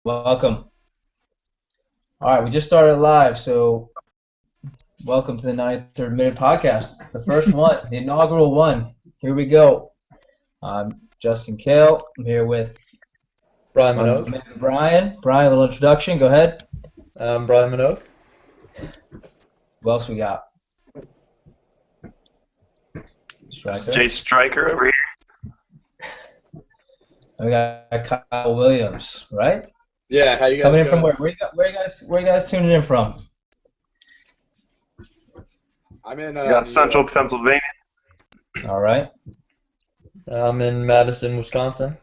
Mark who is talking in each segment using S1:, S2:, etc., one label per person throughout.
S1: Welcome. All right, we just started live, so welcome to the 93rd Minute Podcast, the first one, the inaugural one. Here we go. I'm Justin Kale. I'm here with
S2: Brian
S1: my
S2: Minogue.
S1: man Brian. Brian, a little introduction. Go ahead.
S2: Brian Minogue.
S1: Who else we got?
S3: It's
S1: Striker.
S3: Jay Striker over here.
S1: We got Kyle Williams, right?
S4: Yeah, how you guys
S1: Coming in from
S4: doing?
S1: where? Where you guys tuning in from?
S4: I'm in
S3: We got
S4: New
S3: Central
S4: York.
S3: Pennsylvania.
S1: All right.
S2: I'm in Madison, Wisconsin.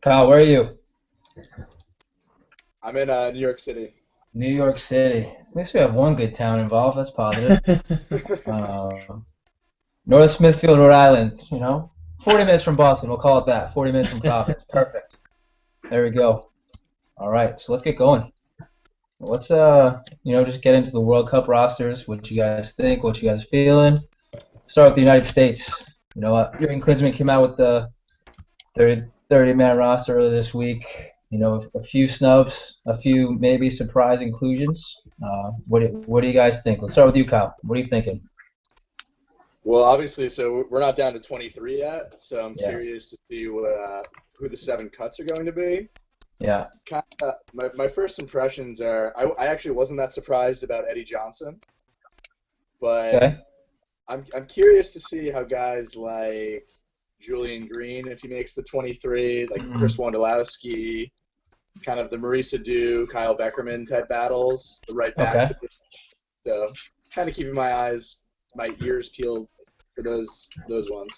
S1: Kyle, where are you?
S4: I'm in New York City.
S1: New York City. At least we have one good town involved. That's positive. North Smithfield, Rhode Island, 40 minutes from Boston, we'll call it that. 40 minutes from Providence. Perfect. There we go. All right, so let's get going. Let's just get into the World Cup rosters, what you guys think, what you guys feeling. Start with the United States. You know what? Jurgen Klinsmann came out with the 30-man roster earlier this week. A few snubs, a few maybe surprise inclusions. What do you guys think? Let's start with you, Kyle. What are you thinking?
S4: Well, obviously, so we're not down to 23 yet, so I'm
S1: Yeah.
S4: curious to see who the 7 cuts are going to be.
S1: Yeah.
S4: My first impressions are I actually wasn't that surprised about Eddie Johnson, but
S1: Okay.
S4: I'm curious to see how guys like Julian Green, if he makes the 23, like Chris Wondolowski, kind of the Marisa Dew, Kyle Beckerman type battles, the right back
S1: Okay.
S4: position. So kind of keeping my ears peeled for those ones.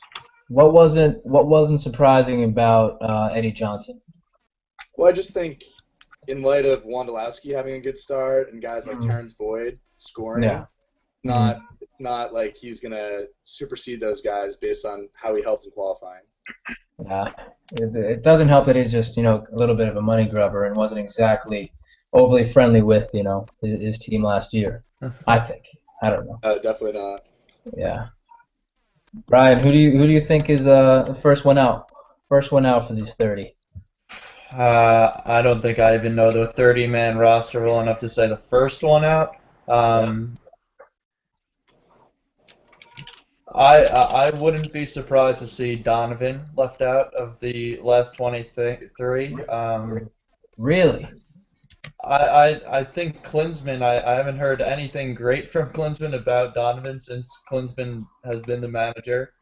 S1: What wasn't surprising about Eddie Johnson?
S4: Well, I just think in light of Wondolowski having a good start and guys like Terrence Boyd scoring,
S1: Yeah.
S4: it's not like he's gonna supersede those guys based on how he helped in qualifying.
S1: Yeah. It doesn't help that he's just, a little bit of a money grubber and wasn't exactly overly friendly with, his team last year. I think. I don't know.
S4: Definitely not.
S1: Yeah. Brian, who do you think is the first one out? First one out for these 30.
S2: I don't think I even know the 30-man roster well enough to say the first one out. I wouldn't be surprised to see Donovan left out of the last 23.
S1: Really?
S2: I think Klinsmann, I haven't heard anything great from Klinsmann about Donovan since Klinsmann has been the manager.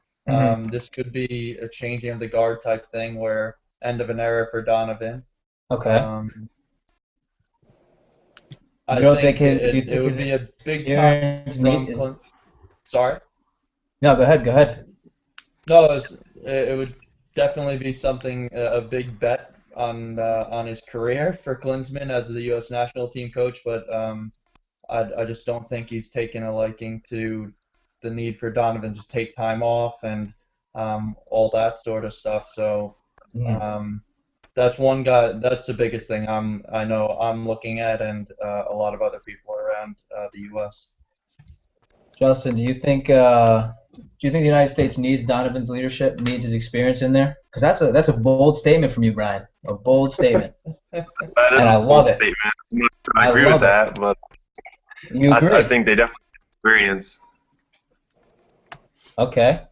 S2: This could be a changing of the guard type thing where end of an era for Donovan.
S1: Okay.
S2: I
S1: You don't
S2: think
S1: think do you think
S2: it would
S1: his
S2: be a big pop
S1: experience
S2: from Klinsmann. Sorry?
S1: No, go ahead. Go ahead.
S2: No, it would definitely be something, a big bet on his career for Klinsmann as the U.S. national team coach, but I just don't think he's taken a liking to the need for Donovan to take time off and all that sort of stuff. So that's one guy. That's the biggest thing I know I'm looking at, and a lot of other people around the U.S.
S1: Justin, do you think the United States needs Donovan's leadership, needs his experience in there? Because that's a bold statement from you, Brian. A bold statement,
S3: That
S1: and
S3: is
S1: I
S3: a
S1: love
S3: bold
S1: it.
S3: statement. I'm not sure I
S1: I
S3: agree with
S1: love it.
S3: that, but
S1: You
S3: I
S1: agree?
S3: think they definitely have experience.
S1: Okay.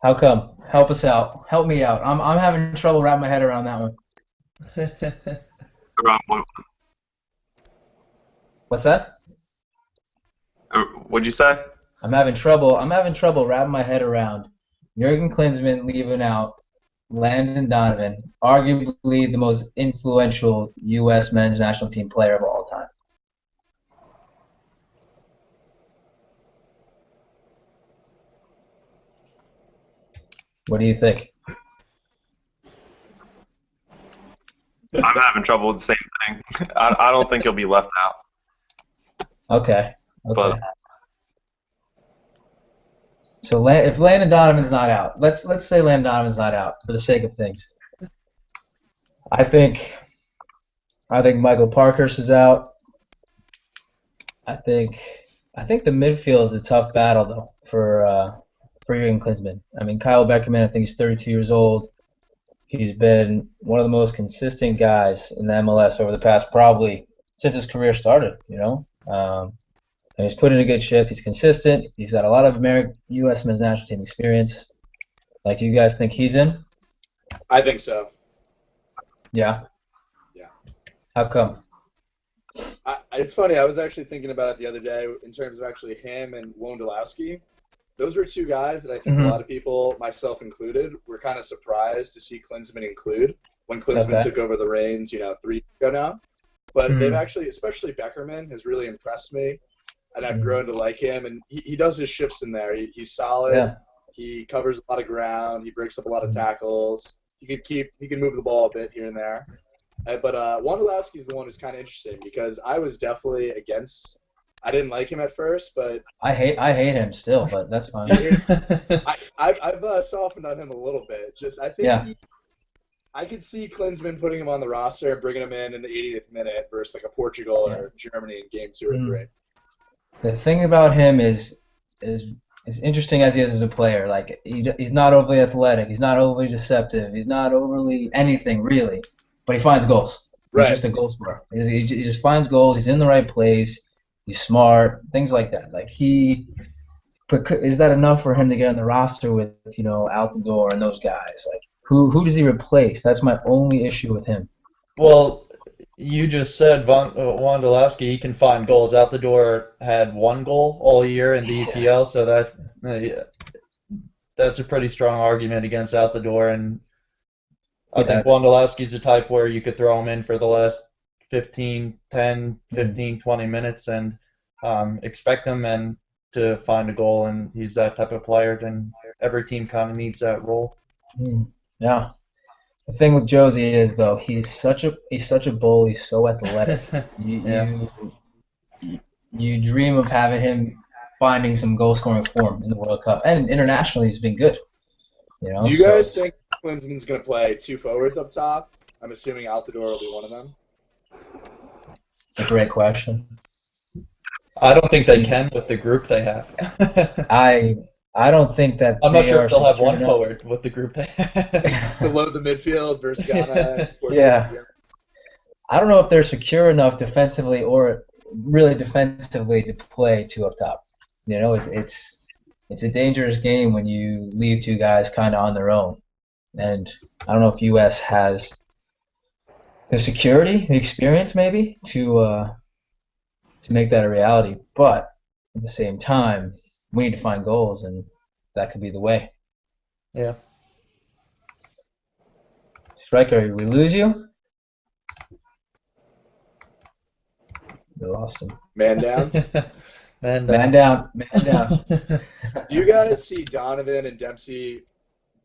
S1: How come? Help us out. Help me out. I'm having trouble wrapping my head around that one.
S3: Around what,
S1: What's that?
S3: what'd you say?
S1: I'm having trouble wrapping my head around Jurgen Klinsmann leaving out Landon Donovan, arguably the most influential U.S. men's national team player of all time. What do you think?
S3: I'm having trouble with the same thing. I don't think he'll be left out.
S1: Okay. Okay.
S3: But
S1: So if Landon Donovan's not out, let's say Landon Donovan's not out for the sake of things. I think Michael Parkhurst is out. I think the midfield is a tough battle though for Jurgen Klinsmann. I mean, Kyle Beckerman, I think he's 32 years old. He's been one of the most consistent guys in the MLS over the past probably since his career started. And he's put in a good shift. He's consistent. He's got a lot of U.S. men's national team experience. Like, do you guys think he's in?
S4: I think so.
S1: Yeah.
S4: Yeah.
S1: How come?
S4: It's funny. I was actually thinking about it the other day in terms of actually him and Wondolowski. Those were two guys that I think a lot of people, myself included, were kind of surprised to see Klinsmann include when Klinsmann took over the reins, 3 years ago now. But they've actually, especially Beckerman, has really impressed me, and I've grown to like him. And he does his shifts in there. He's solid.
S1: Yeah.
S4: He covers a lot of ground. He breaks up a lot of tackles. He can move the ball a bit here and there. But Wondolowski is the one who's kind of interesting because I was definitely against. I didn't like him at first, but
S1: I hate him still, but that's fine.
S4: I've softened on him a little bit. I think I could see Klinsmann putting him on the roster and bringing him in the 80th minute versus like a Portugal or Germany in game 2 or 3.
S1: The thing about him is interesting as he is as a player. Like, he's not overly athletic. He's not overly deceptive. He's not overly anything really, but he finds goals. He's just a goal scorer. He just finds goals. He's in the right place. He's smart, things like that. Like, is that enough for him to get on the roster with, Altidore and those guys? Like, who does he replace? That's my only issue with him.
S2: Well, you just said Wondolowski, he can find goals. Altidore had 1 goal all year in the EPL, so that's a pretty strong argument against Altidore. And I think Wondolowski's the type where you could throw him in for the last 20 minutes and expect him to find a goal, and he's that type of player, and every team kind of needs that role.
S1: Yeah. The thing with Josie is, though, he's such a bull. He's so athletic. You dream of having him finding some goal-scoring form in the World Cup, and internationally he's been good.
S4: Do you guys think Klinsmann's going to play 2 forwards up top? I'm assuming Altidore will be one of them.
S1: It's a great question.
S2: I don't think they can with the group they have.
S1: I don't think that.
S2: I'm not sure if they'll have 1 forward with the group they have.
S4: To load the midfield versus Ghana.
S1: Yeah. I don't know if they're secure enough defensively or really defensively to play 2 up top. It's a dangerous game when you leave 2 guys kind of on their own, and I don't know if U.S. has the security, the experience, maybe to make that a reality. But at the same time, we need to find goals, and that could be the way.
S2: Yeah.
S1: Striker, we lose you? We lost him.
S4: Man down.
S2: Man down.
S4: Do you guys see Donovan and Dempsey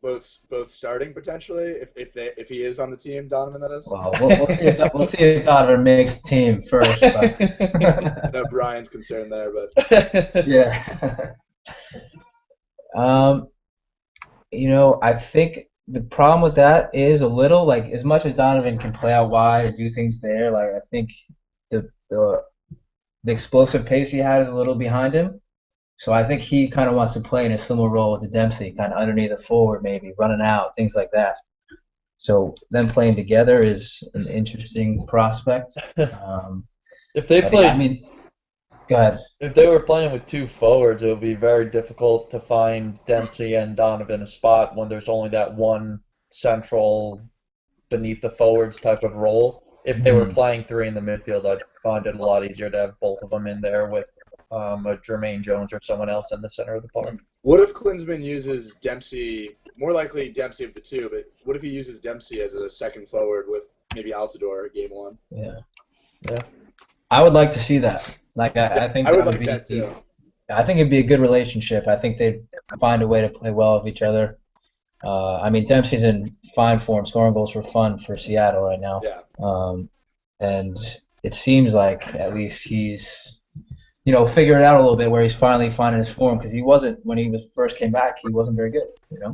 S4: both starting potentially if he is on the team, Donovan, that is?
S1: Well, we'll see if Donovan makes the team first. But
S4: I know Brian's concerned there, but
S1: yeah. I think the problem with that is a little, like, as much as Donovan can play out wide and do things there, like, I think the explosive pace he had is a little behind him. So I think he kind of wants to play in a similar role with the Dempsey, kind of underneath the forward, maybe running out, things like that. So them playing together is an interesting prospect.
S2: If they played,
S1: go ahead.
S2: If they were playing with 2 forwards, it would be very difficult to find Dempsey and Donovan a spot when there's only that one central beneath the forwards type of role. If they were playing 3 in the midfield, I'd find it a lot easier to have both of them in there with a Jermaine Jones or someone else in the center of the park.
S4: What if Klinsmann uses Dempsey, more likely Dempsey of the 2, but what if he uses Dempsey as a second forward with maybe Altidore game 1?
S1: Yeah.
S2: Yeah.
S1: I would like to see that. Like, I think
S4: I would like that too.
S1: I think it'd be a good relationship. I think they'd find a way to play well with each other. Dempsey's in fine form, scoring goals for fun for Seattle right now.
S4: Yeah.
S1: And it seems like at least he's, figuring it out a little bit where he's finally finding his form, because he wasn't, when he first came back, he wasn't very good,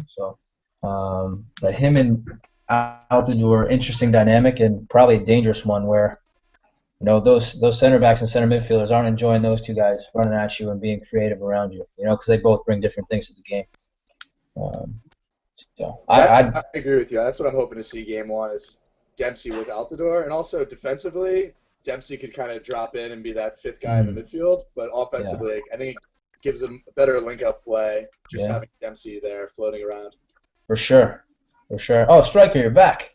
S1: So, but him and Altidore, interesting dynamic and probably a dangerous one where, those center backs and center midfielders aren't enjoying those 2 guys running at you and being creative around you, because they both bring different things to the game. So
S4: I agree with you. That's what I'm hoping to see game one is Dempsey with Altidore. And also defensively, Dempsey could kind of drop in and be that fifth guy in the midfield. But
S1: yeah,
S4: offensively, I think it gives them a better link-up play just
S1: yeah,
S4: having Dempsey there floating around.
S1: for sure, for sure. Oh, Striker, you're back.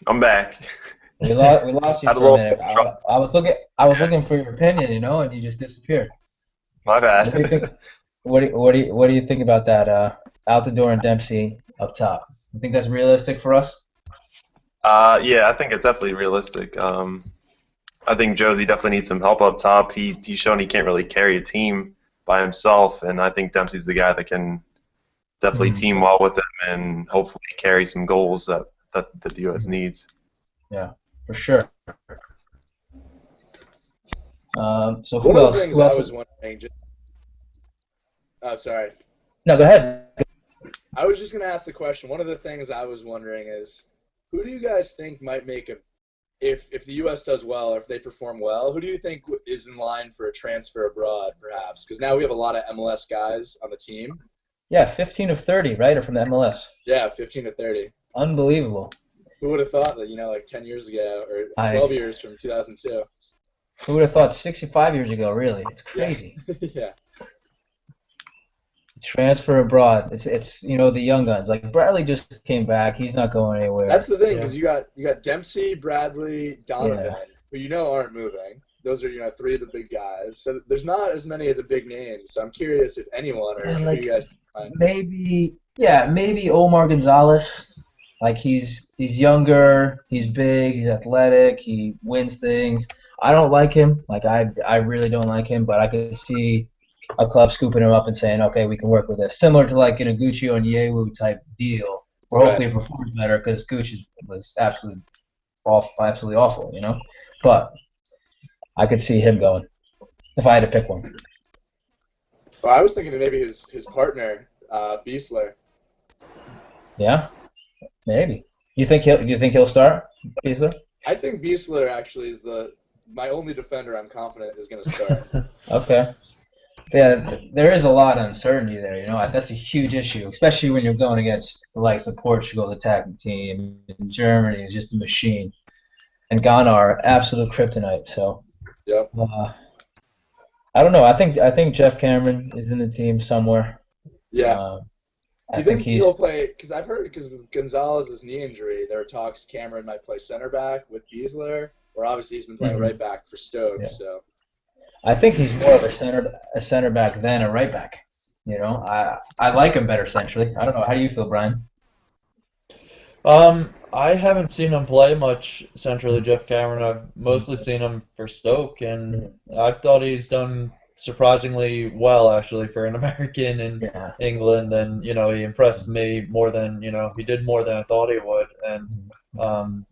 S3: I'm back.
S1: We lost you
S3: Had a
S1: for a
S3: little
S1: minute.
S3: trouble.
S1: I was looking for your opinion, and you just disappeared.
S3: My
S1: What do you
S3: bad.
S1: think? What do you think about that? Altidore and Dempsey up top. You think that's realistic for us?
S3: Yeah, I think it's definitely realistic. I think Josie definitely needs some help up top. He's shown he can't really carry a team by himself, and I think Dempsey's the guy that can definitely
S1: Mhm.
S3: team well with him and hopefully carry some goals that the U.S. needs.
S1: Yeah, for sure. So
S4: One
S1: who
S4: of the
S1: else?
S4: things
S1: Who
S4: I
S1: else?
S4: was wondering, sorry.
S1: No, go ahead.
S4: I was just going to ask the question. One of the things I was wondering is, who do you guys think might make if the U.S. does well or if they perform well, who do you think is in line for a transfer abroad, perhaps? Because now we have a lot of MLS guys on the team.
S1: Yeah, 15 of 30, right? Or from the MLS.
S4: Yeah, 15 to 30.
S1: Unbelievable.
S4: Who would have thought that, like 10 years ago or
S1: I
S4: 12 years from 2002?
S1: Who would have thought 65 years ago, really? It's
S4: Yeah.
S1: crazy.
S4: Yeah.
S1: Transfer abroad. It's the young guns. Like Bradley just came back. He's not going anywhere.
S4: That's the thing,
S1: Yeah.
S4: because you got Dempsey, Bradley, Donovan,
S1: Yeah.
S4: who aren't moving. Those are three of the big guys. So there's not as many of the big names. So I'm curious if anyone or
S1: And
S4: who you guys find.
S1: maybe Omar Gonzalez. Like he's younger, he's big, he's athletic, he wins things. I don't like him. Like I really don't like him, but I could see a club scooping him up and saying, okay, we can work with this. Similar to like an Iguchi or Yewu type deal, where
S4: Right.
S1: hopefully he performs better because Gucci was absolutely awful, But I could see him going if I had to pick one.
S4: Well, I was thinking of maybe his partner, Beasler.
S1: Yeah, maybe. You think he'll start, Beasler?
S4: I think Beasler actually is my only defender I'm confident is going to start.
S1: Okay. Yeah, there is a lot of uncertainty there. That's a huge issue, especially when you're going against the likes of Portugal's attacking team, and Germany is just a machine, and Ghana are absolute kryptonite. So,
S4: Yep.
S1: I don't know. I think Jeff Cameron is in the team somewhere.
S4: Yeah.
S1: Uh,
S4: Do
S1: I
S4: you
S1: think
S4: think
S1: he's
S4: he'll play? Because I've heard with Gonzalez's knee injury, there are talks Cameron might play center back with Beasler, or obviously he's been playing right back for Stoke.
S1: Yeah.
S4: So
S1: I think he's more of a center back than a right back. I like him better centrally. I don't know. How do you feel, Brian?
S2: I haven't seen him play much centrally, Jeff Cameron. I've mostly seen him for Stoke, and I thought he's done surprisingly well, actually, for an American in
S1: Yeah.
S2: England. And, he impressed me more than, he did more than I thought he would. And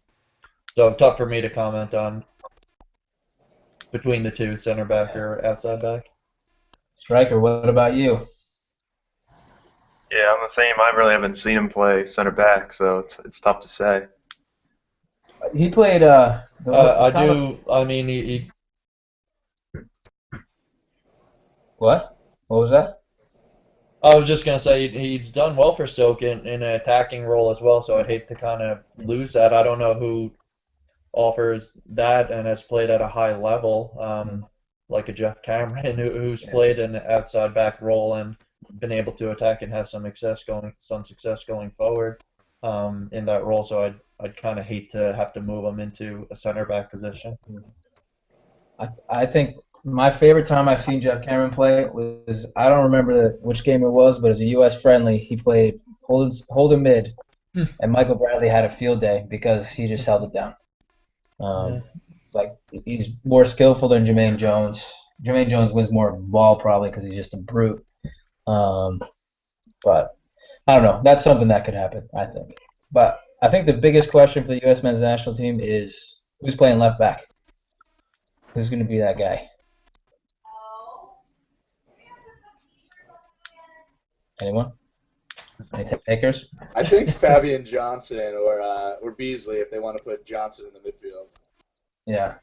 S2: so tough for me to comment on between the two, center back or outside back.
S1: Striker, what about you?
S3: Yeah, I'm the same. I really haven't seen him play center back, so it's tough to say.
S1: He played
S2: I do. I mean, he
S1: What? What was that?
S2: I was just gonna say he's done well for Stoke in an attacking role as well. So I'd hate to kind of lose that. I don't know who offers that and has played at a high level, like a Jeff Cameron, who's played an outside back role and been able to attack and have some success going forward in that role. So I'd kind of hate to have to move him into a center back position.
S1: I think my favorite time I've seen Jeff Cameron play was, I don't remember which game it was, but it was a U.S. friendly. He played holding mid, and Michael Bradley had a field day because he just held it down. Like he's more skillful than Jermaine Jones. Jermaine Jones wins more ball probably because he's just a brute. But I don't know. That's something that could happen, I think. But I think the biggest question for the U.S. men's national team is who's playing left back. Who's going to be that guy? Anyone? Any takers?
S4: I think Fabian Johnson or Beasley if they want to put Johnson in the midfield.
S1: Yeah.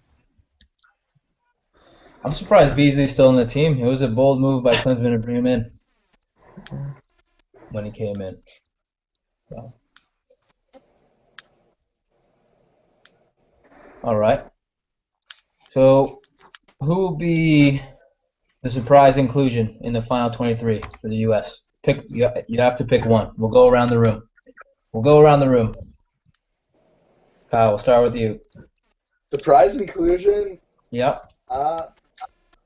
S1: I'm surprised Beasley's still in the team. It was a bold move by Klinsmann to bring him in when he came in. So. All right. So, who will be the surprise inclusion in the final 23 for the U.S.? Pick. You have to pick one. We'll go around the room. Kyle, we'll start with you.
S4: Surprise inclusion.
S1: Yep.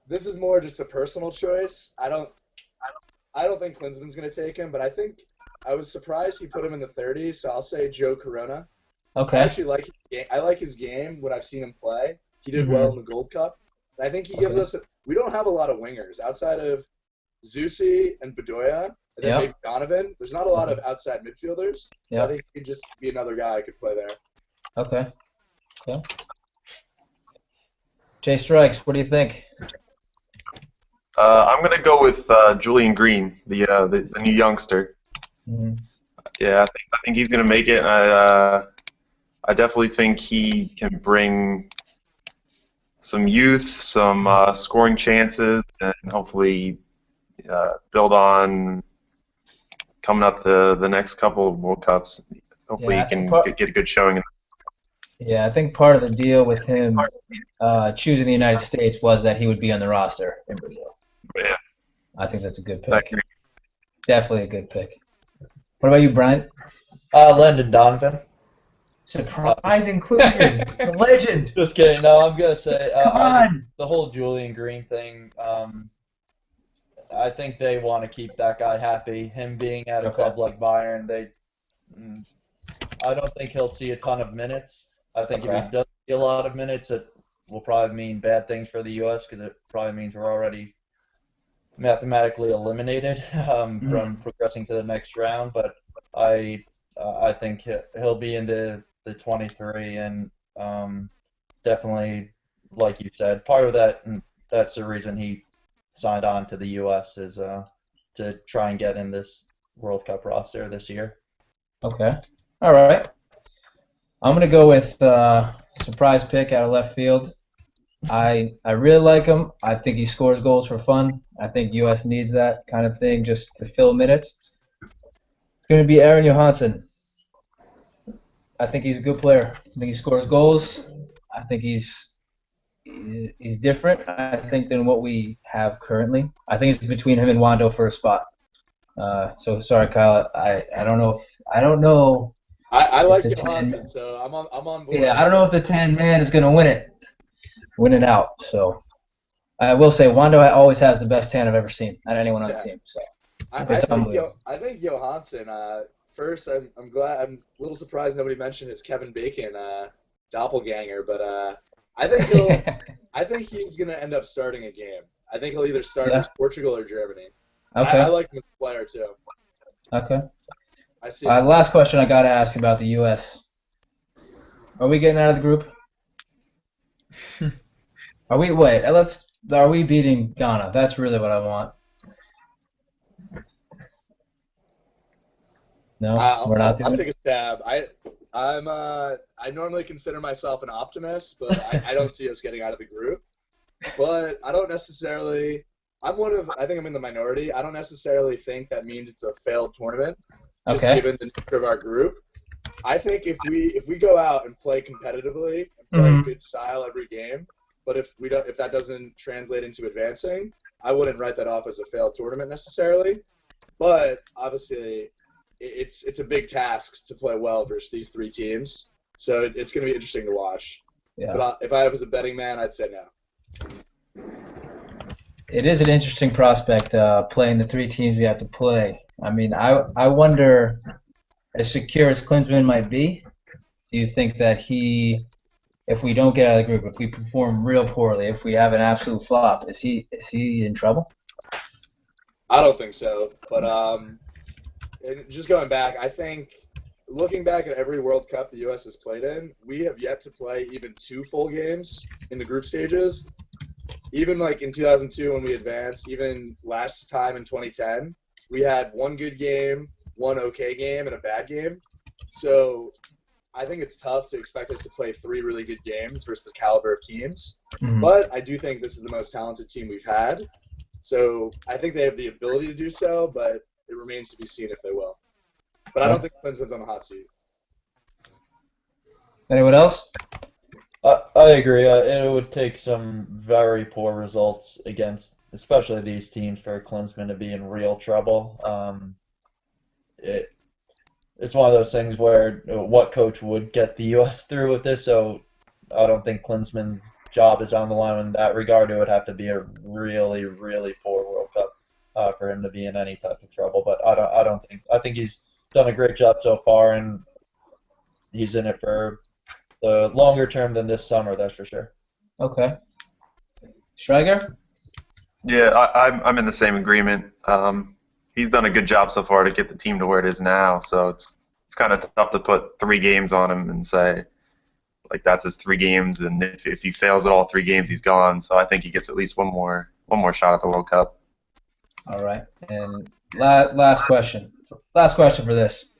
S4: This is more just a personal choice. I don't think Klinsman's going to take him, but I was surprised he put him in the 30s, so I'll say Joe Corona.
S1: Okay.
S4: I actually like his game. I like his game when I've seen him play. He did well in the Gold Cup. And I think he gives us we don't have a lot of wingers outside of Zusi and Bedoya, and then maybe Donovan. There's not a lot of outside midfielders. So I think he could just be another guy who could play there.
S1: Okay. Jay Strikes, what do you think?
S3: I'm gonna go with Julian Green, the new youngster.
S1: Mm-hmm.
S3: Yeah, I think he's gonna make it. I definitely think he can bring some youth, some scoring chances, and hopefully build on coming up the next couple of World Cups. Hopefully he can get a good showing.
S1: Yeah, I think part of the deal with him choosing the United States was that he would be on the roster in Brazil.
S3: Yeah.
S1: I think that's a good pick. Definitely a good pick. What about you, Brian?
S2: Landon Donovan.
S1: Surprise inclusion. The legend.
S2: Just kidding. No, I'm gonna say
S1: Come on.
S2: the whole Julian Green thing. I think they want to keep that guy happy. Him being at a club like Bayern, I don't think he'll see a ton of minutes. I think if he does see a lot of minutes, it will probably mean bad things for the U.S. because it probably means we're already mathematically eliminated from progressing to the next round. But I think he'll be into the 23, and definitely, like you said, part of that, and that's the reason he signed on to the U.S. is to try and get in this World Cup roster this year.
S1: Okay. All right. I'm going to go with surprise pick out of left field. I really like him. I think he scores goals for fun. I think U.S. needs that kind of thing just to fill minutes. It's going to be Aaron Johansson. I think he's a good player. I think he scores goals. I think he's different, I think, than what we have currently. I think it's between him and Wando for a spot. So sorry, Kyle. I don't know.
S4: I like Johansson, so I'm on board.
S1: Yeah, I don't know if the 10-man is going to win it out. So I will say Wando always has the best 10 I've ever seen at anyone on the team. So
S4: I think Johansson. First, I'm glad. I'm a little surprised nobody mentioned his Kevin Bacon doppelganger, but I think he's gonna end up starting a game. I think he'll either start with Portugal or Germany.
S1: Okay.
S4: I like him as a player too.
S1: Okay.
S4: I see.
S1: Last question I gotta ask about the U.S. Are we getting out of the group? Are we? Wait. Are we beating Ghana? That's really what I want. No, we're not.
S4: I'll take a stab. I normally consider myself an optimist, but I don't see us getting out of the group. But I don't necessarily. I think I'm in the minority. I don't necessarily think that means it's a failed tournament, just given the nature of our group. I think if we go out and play competitively and play good style every game, but if that doesn't translate into advancing, I wouldn't write that off as a failed tournament necessarily. But obviously, it's a big task to play well versus these three teams, so it's going to be interesting to watch. Yeah. But if I was a betting man, I'd say no.
S1: It is an interesting prospect playing the three teams we have to play. I mean, I wonder, as secure as Klinsmann might be, do you think that if we don't get out of the group, if we perform real poorly, if we have an absolute flop, is he in trouble?
S4: I don't think so, but just going back, I think looking back at every World Cup the U.S. has played in, we have yet to play even 2 full games in the group stages. Even like in 2002 when we advanced, even last time in 2010, we had 1 good game, 1 okay game, and a bad game. So I think it's tough to expect us to play 3 really good games versus the caliber of teams. But I do think this is the most talented team we've had. So I think they have the ability to do so, but it remains to be seen if they will. But I don't think Klinsman's on the hot seat.
S1: Anyone else?
S2: I agree. It would take some very poor results against, especially these teams, for Klinsmann to be in real trouble. It's one of those things where what coach would get the U.S. through with this? So I don't think Klinsmann's job is on the line in that regard. It would have to be a really, really poor World Cup for him to be in any type of trouble. But I think he's done a great job so far, and he's in it for the longer term than this summer, that's for sure.
S1: Okay. Schrager?
S3: Yeah, I'm in the same agreement. He's done a good job so far to get the team to where it is now, so it's kind of tough to put 3 games on him and say, like, that's his 3 games, and if he fails at all 3 games, he's gone. So I think he gets at least one more shot at the World Cup.
S1: All right. And last question. Last question for this.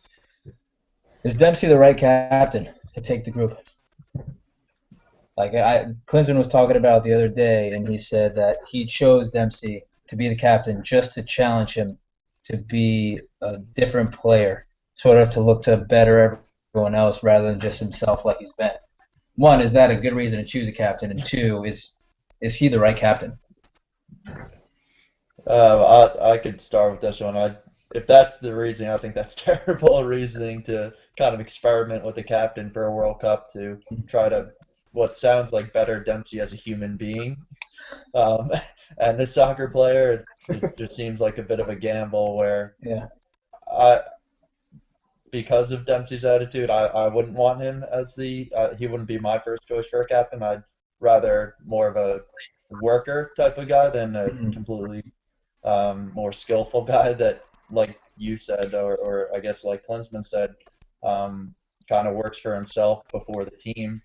S1: Is Dempsey the right captain to take the group? Like Klinsmann was talking about the other day, and he said that he chose Dempsey to be the captain just to challenge him to be a different player, sort of to look to better everyone else rather than just himself like he's been. 1, is that a good reason to choose a captain? And 2, is he the right captain?
S2: I could start with this one. If that's the reasoning, I think that's terrible reasoning to kind of experiment with the captain for a World Cup to try to what sounds like better Dempsey as a human being. And this soccer player, it just seems like a bit of a gamble where because of Dempsey's attitude, I wouldn't want him as he wouldn't be my first choice for a captain. I'd rather more of a worker type of guy than a completely more skillful guy that, like you said, or I guess like Klinsmann said, kind of works for himself before the team.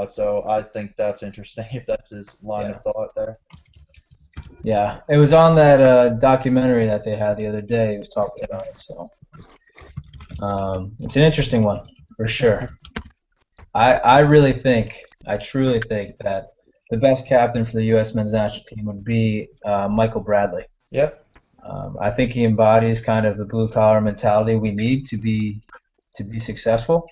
S2: So I think that's interesting if that's his line of thought there.
S1: Yeah, it was on that documentary that they had the other day. He was talking about it, so it's an interesting one for sure. I truly think that the best captain for the U.S. men's national team would be Michael Bradley.
S2: Yep.
S1: I think he embodies kind of the blue collar mentality we need to be successful.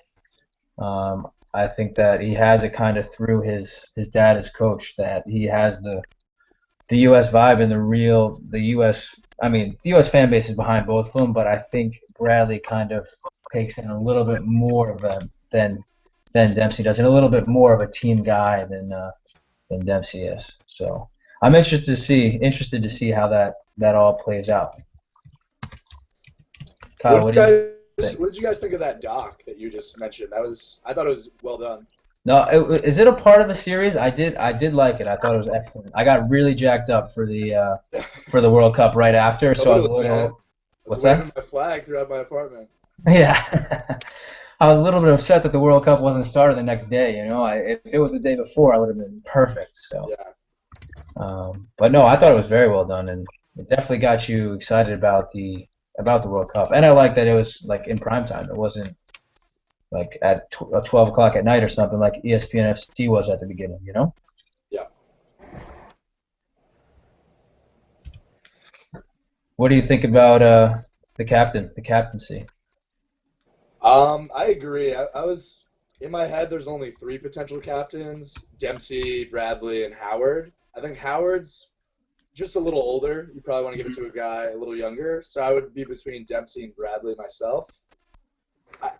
S1: I think that he has it kind of through his dad as coach, that he has the U.S. vibe and the U.S. fan base is behind both of them, but I think Bradley kind of takes in a little bit more of them than Dempsey does, and a little bit more of a team guy than Dempsey is. So I'm interested to see how that all plays out. Kyle, what
S4: did you guys think of that doc that you just mentioned? I thought it was well done.
S1: No, is it a part of a series? I did like it. I thought it was excellent. I got really jacked up for the World Cup right after, so I was a little. What's that?
S4: Waving my flag throughout my apartment.
S1: Yeah, I was a little bit upset that the World Cup wasn't started the next day. You know, if it was the day before, I would have been perfect. So.
S4: Yeah.
S1: But no, I thought it was very well done, and it definitely got you excited about the World Cup. And I like that it was like in prime time. It wasn't like at 12 o'clock at night or something like ESPN FC was at the beginning, you know?
S4: Yeah.
S1: What do you think about the captaincy?
S4: I agree. I was in my head. There's only 3 potential captains: Dempsey, Bradley, and Howard. I think Howard's just a little older. You probably want to give it to a guy a little younger. So I would be between Dempsey and Bradley myself.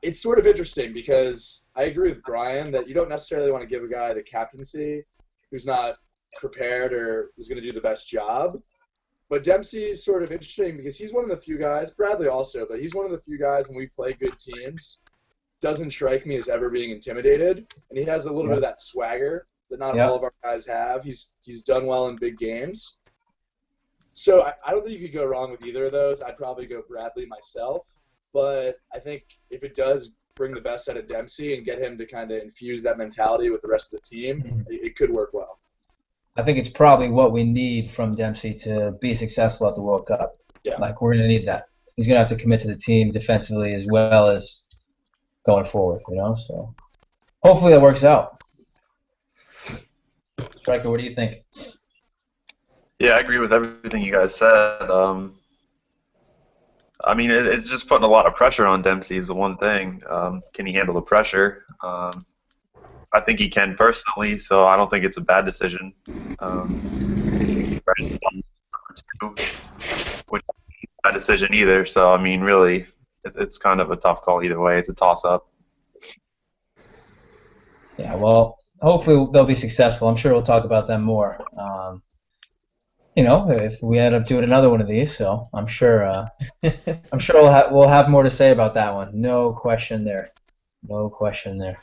S4: It's sort of interesting because I agree with Brian that you don't necessarily want to give a guy the captaincy who's not prepared or is going to do the best job. But Dempsey is sort of interesting because he's one of the few guys, Bradley also, but he's one of the few guys when we play good teams, doesn't strike me as ever being intimidated. And he has a little bit of that swagger that not all of our guys have. He's done well in big games. So I don't think you could go wrong with either of those. I'd probably go Bradley myself. But I think if it does bring the best out of Dempsey and get him to kind of infuse that mentality with the rest of the team, it could work well.
S1: I think it's probably what we need from Dempsey to be successful at the World Cup.
S4: Yeah.
S1: Like, we're going to need that. He's going to have to commit to the team defensively as well as going forward, you know? So hopefully that works out. Striker, what do you think?
S3: Yeah, I agree with everything you guys said. I mean, it's just putting a lot of pressure on Dempsey is the one thing. Can he handle the pressure? I think he can personally, so I don't think it's a bad decision. Which isn't a bad decision either. So I mean, really, it's kind of a tough call either way. It's a toss-up.
S1: Yeah, well, hopefully they'll be successful. I'm sure we'll talk about them more. If we end up doing another one of these, so I'm sure we'll have more to say about that one. No question there. No question there.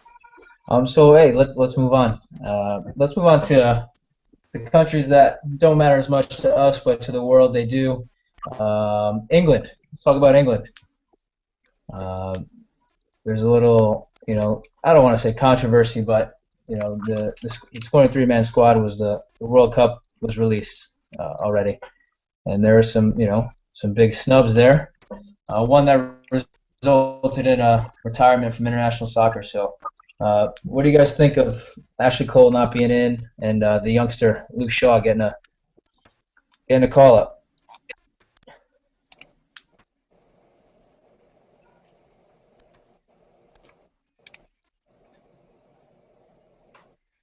S1: So hey, let's move on. Let's move on to the countries that don't matter as much to us, but to the world they do. England. Let's talk about England. There's a little, I don't want to say controversy, but the 23-man squad was the World Cup was released already, and there are some big snubs there. One that resulted in a retirement from international soccer. So, what do you guys think of Ashley Cole not being in, and the youngster Luke Shaw getting a call up?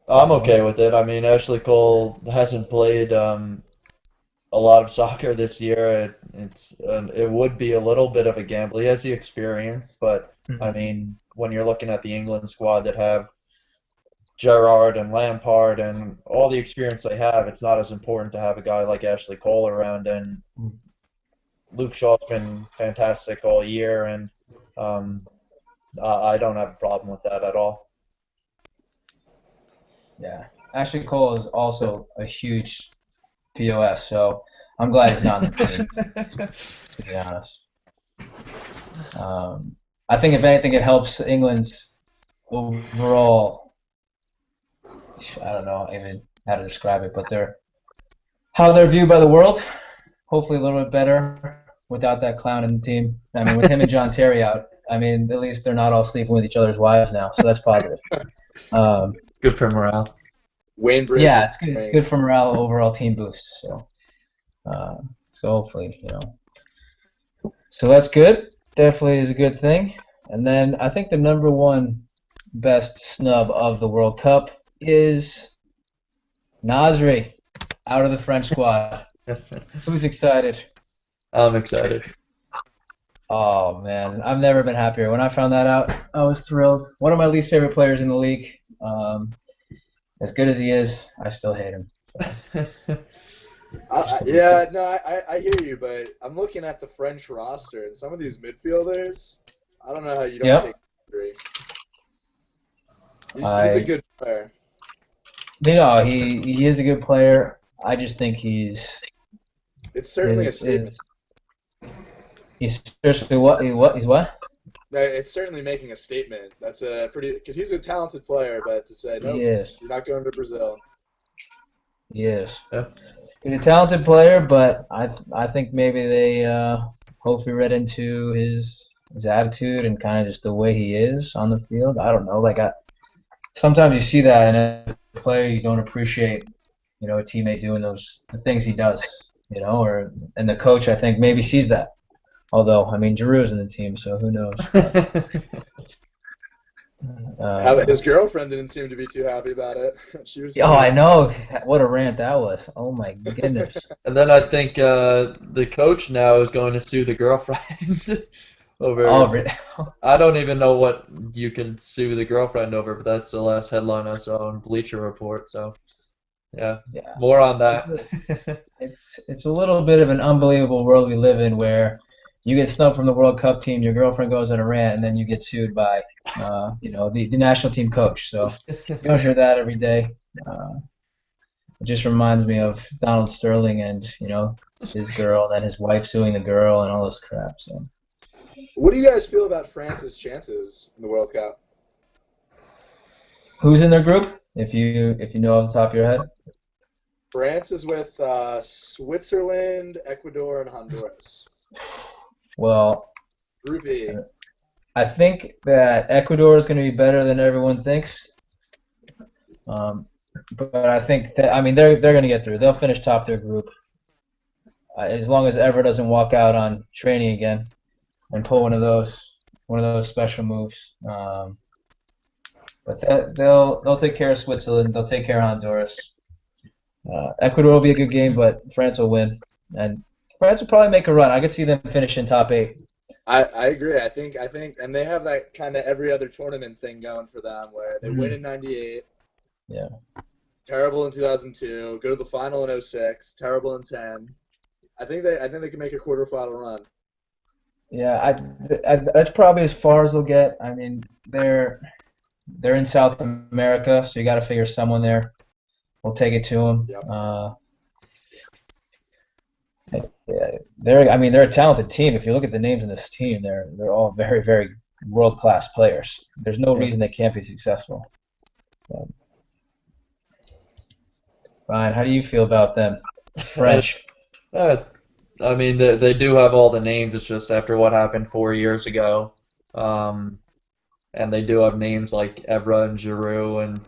S2: I'm okay with it. I mean, Ashley Cole hasn't played a lot of soccer this year. It would be a little bit of a gamble. He has the experience, but I mean, when you're looking at the England squad that have Gerrard and Lampard and all the experience they have, it's not as important to have a guy like Ashley Cole around. And Luke Shaw's been fantastic all year, and I don't have a problem with that at all.
S1: Yeah, Ashley Cole is also a huge POS, so I'm glad he's not on the team, to be honest. I think if anything, it helps England's overall. I don't know even how to describe it, but how they're viewed by the world. Hopefully, a little bit better without that clown in the team. I mean, with him and John Terry out, I mean, at least they're not all sleeping with each other's wives now, so that's positive.
S2: Good for morale.
S4: Wayne Bridge.
S1: Yeah, it's good. It's good for morale, overall team boost. So hopefully, So that's good. Definitely is a good thing. And then I think the number one best snub of the World Cup is Nasri out of the French squad. Who's excited?
S2: I'm excited.
S1: Oh man, I've never been happier. When I found that out, I was thrilled. One of my least favorite players in the league. As good as he is, I still hate him.
S4: I hear you, but I'm looking at the French roster, and some of these midfielders, I don't know how you don't take three. He's a good player.
S1: He is a good player. I just think it's
S4: certainly a statement.
S1: He's seriously he's what?
S4: No, it's certainly making a statement. That's because he's a talented player, but to say no, you're not going to Brazil.
S1: Yes.
S2: Yeah.
S1: He's a talented player, but I think maybe they hopefully read into his attitude and kind of just the way he is on the field. I don't know. Sometimes you see that in a player you don't appreciate, a teammate doing the things he does, and the coach I think maybe sees that. Although, I mean, Giroud's in the team, so who knows?
S4: His girlfriend didn't seem to be too happy about it. She was.
S1: Oh, I know. What a rant that was. Oh my goodness.
S2: And then I think the coach now is going to sue the girlfriend over.
S1: Oh, really?
S2: I don't even know what you can sue the girlfriend over, but that's the last headline I saw on Bleacher Report. So, yeah. More on that.
S1: It's a little bit of an unbelievable world we live in where you get snubbed from the World Cup team, your girlfriend goes on a rant, and then you get sued by, the national team coach. So you don't hear that every day. It just reminds me of Donald Sterling and, his girl, then his wife suing the girl and all this crap. So.
S4: What do you guys feel about France's chances in the World Cup?
S1: Who's in their group? If you know off the top of your head.
S4: France is with Switzerland, Ecuador, and Honduras.
S1: Well,
S4: Group E.
S1: I think that Ecuador is going to be better than everyone thinks. But I think that they're going to get through. They'll finish top their group as long as Ever doesn't walk out on training again. and pull one of those special moves. But they'll take care of Switzerland. They'll take care of Honduras. Ecuador will be a good game, but France will win, and France will probably make a run. I could see them finishing top 8.
S4: I agree. And they have that kind of every other tournament thing going for them, where they win in '98,
S1: Yeah.
S4: terrible in 2002, go to the final in '06, terrible in '10. I think they can make a quarterfinal run.
S1: Yeah, that's probably as far as they'll get. I mean, they're in South America, so you got to figure someone there will take it to them.
S4: Yep.
S1: Yeah, they're a talented team. If you look at the names in this team, they're all very, very world-class players. There's no reason they can't be successful. Ryan, how do you feel about them? French.
S2: I mean, they do have all the names. It's just after what happened 4 years ago, and they do have names like Evra and Giroud,